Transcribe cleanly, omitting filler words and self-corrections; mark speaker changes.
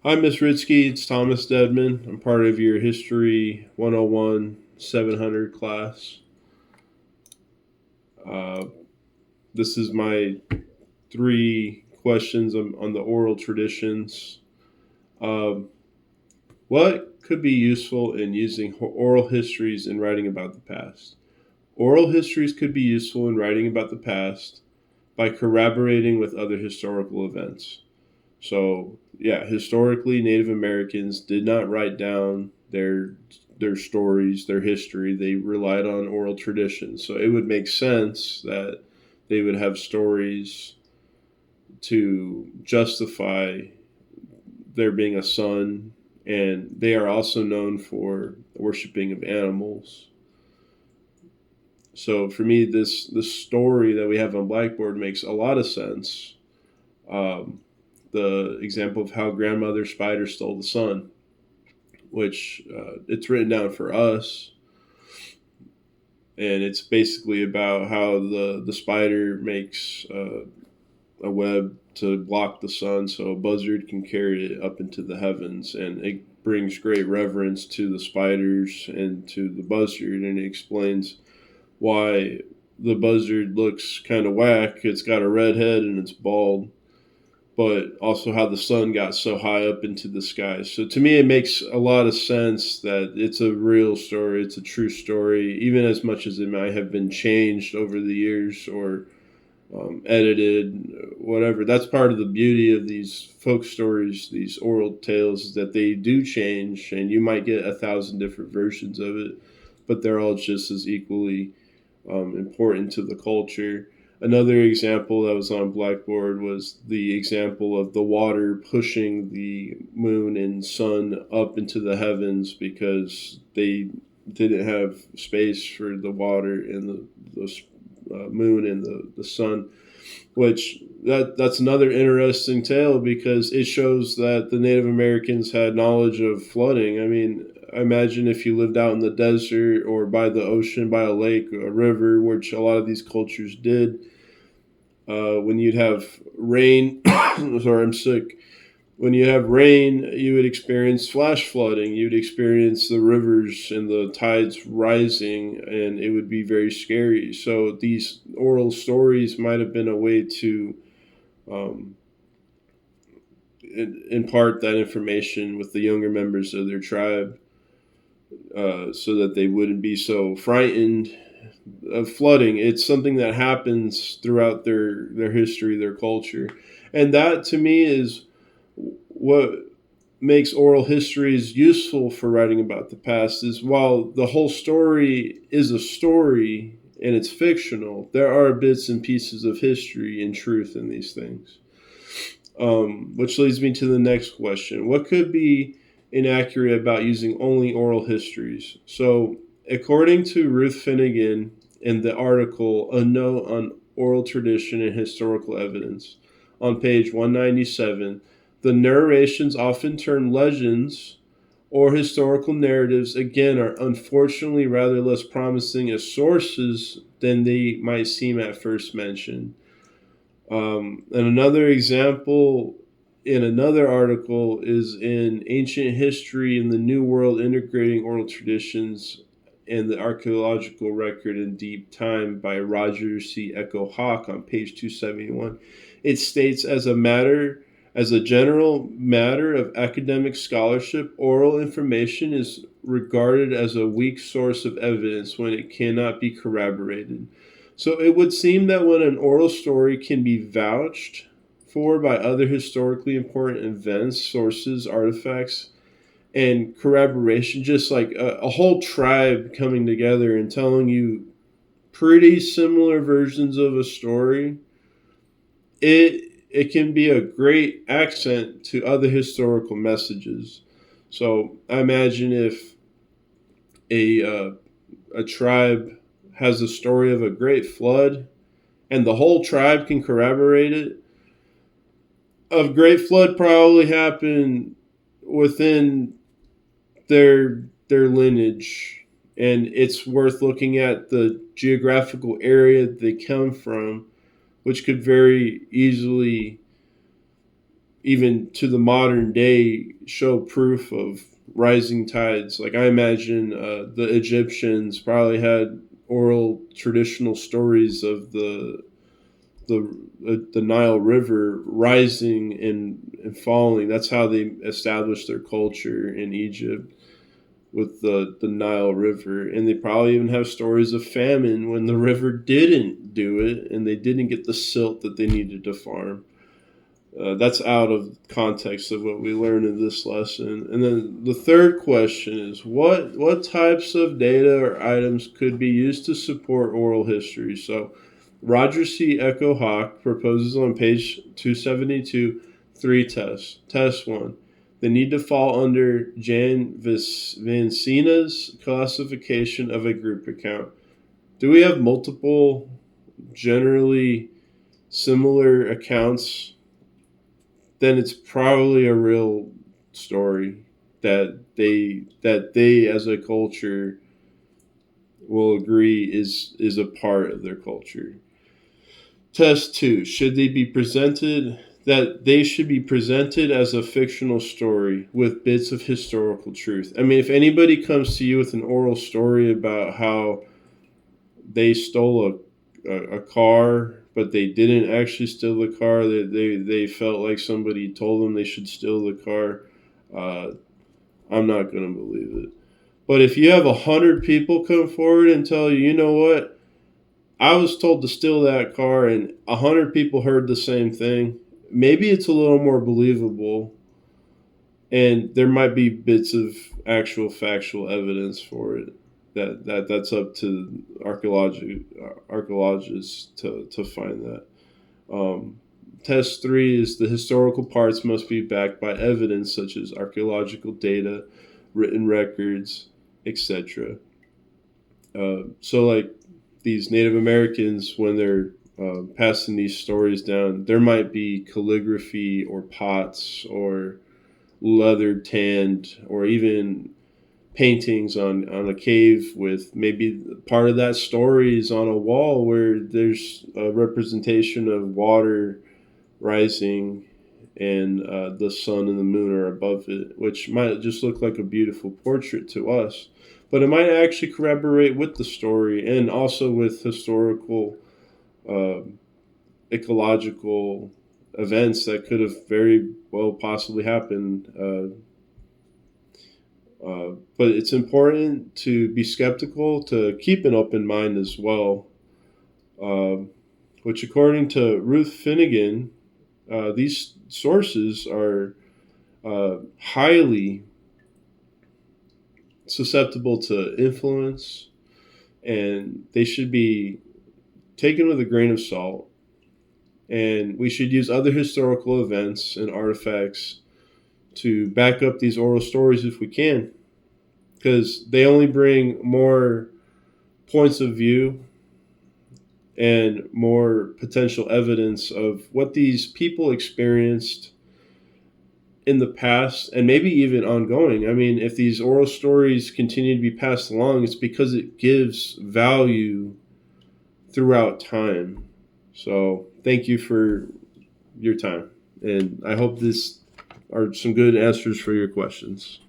Speaker 1: Hi, Miss Ritzky. It's Thomas Dedman. I'm part of your History 101 700 class. Uh, this is my three questions on the oral traditions. Um, what could be useful in using oral histories in writing about the past? Oral histories could be useful in writing about the past by corroborating with other historical events. So, yeah, historically, Native Americans did not write down their stories, their history. They relied on oral traditions. So it would make sense that they would have stories to justify there being a sun, and they are also known for worshiping of animals. So for me, this story that we have on Blackboard makes a lot of sense. Um, the example of how grandmother spider stole the sun, which it's written down for us, and it's basically about how the spider makes a web to block the sun so a buzzard can carry it up into the heavens, and it brings great reverence to the spiders and to the buzzard, and it explains why the buzzard looks kind of whack. It's got a red head and it's bald, but also how the sun got so high up into the sky. So to me, it makes a lot of sense that it's a real story, it's a true story, even as much as it might have been changed over the years or edited, whatever. That's part of the beauty of these folk stories, these oral tales, is that they do change, and you might get 1,000 different versions of it, but they're all just as equally important to the culture. Another example that was on Blackboard was the example of the water pushing the moon and sun up into the heavens because they didn't have space for the water and the moon and the sun, which that's another interesting tale because it shows that the Native Americans had knowledge of flooding. I mean, imagine if you lived out in the desert or by the ocean, by a lake, a river, which a lot of these cultures did. When you'd have rain, sorry, I'm sick. When you have rain, you would experience flash flooding. You'd experience the rivers and the tides rising, and it would be very scary. So these oral stories might have been a way to um, impart that information with the younger members of their tribe, so that they wouldn't be so frightened of flooding. It's something that happens throughout their history, their culture, and that to me is what makes oral histories useful for writing about the past. Is while the whole story is a story and it's fictional, there are bits and pieces of history and truth in these things. Which leads me to the next question: what could be inaccurate about using only oral histories? So, according to Ruth Finnegan in the article "A Note on Oral Tradition and Historical Evidence" on page 197, the narrations often termed legends or historical narratives again are unfortunately rather less promising as sources than they might seem at first mention. And another example in another article is in Ancient History in the New World Integrating Oral Traditions and the Archaeological Record in Deep Time by Roger C. Echo Hawk on page 271. It states as a general matter of academic scholarship, oral information is regarded as a weak source of evidence when it cannot be corroborated. So it would seem that when an oral story can be vouched for by other historically important events, sources, artifacts, and corroboration, just like a whole tribe coming together and telling you pretty similar versions of a story, it can be a great accent to other historical messages. So I imagine if a a tribe has a story of a great flood and the whole tribe can corroborate it, a great flood probably happened within their lineage, and it's worth looking at the geographical area they come from, which could very easily even to the modern day, show proof of rising tides. Like I imagine the Egyptians probably had oral traditional stories of the Nile River rising and falling. That's how they established their culture in Egypt with the Nile River. And they probably even have stories of famine when the river didn't do it and they didn't get the silt that they needed to farm. That's out of context of what we learned in this lesson. And then the third question is what types of data or items could be used to support oral history? So Roger C. Echo Hawk proposes on page 272 three tests. Test one. They need to fall under Jan Vancina's classification of a group account. Do we have multiple generally similar accounts? Then it's probably a real story that they as a culture will agree is a part of their culture. Test two, should they be presented that they should be presented as a fictional story with bits of historical truth. I mean, if anybody comes to you with an oral story about how they stole a car, but they didn't actually steal the car, they felt like somebody told them they should steal the car, I'm not going to believe it. But if you have 100 people come forward and tell you, you know what, I was told to steal that car, and 100 people heard the same thing, maybe it's a little more believable, and there might be bits of actual factual evidence for it. That's up to archaeologists to find that. Test three is the historical parts must be backed by evidence such as archaeological data, written records, etc. So, like these Native Americans, when they're passing these stories down, there might be calligraphy or pots or leather tanned or even paintings on a cave with maybe part of that story is on a wall where there's a representation of water rising and the sun and the moon are above it, which might just look like a beautiful portrait to us, but it might actually corroborate with the story and also with historical uh, ecological events that could have very well possibly happened. But it's important to be skeptical, to keep an open mind as well, which, according to Ruth Finnegan, these sources are highly susceptible to influence and they should be taken with a grain of salt. And we should use other historical events and artifacts to back up these oral stories if we can, because they only bring more points of view and more potential evidence of what these people experienced in the past and maybe even ongoing. I mean, if these oral stories continue to be passed along, it's because it gives value throughout time. So thank you for your time. And I hope this are some good answers for your questions.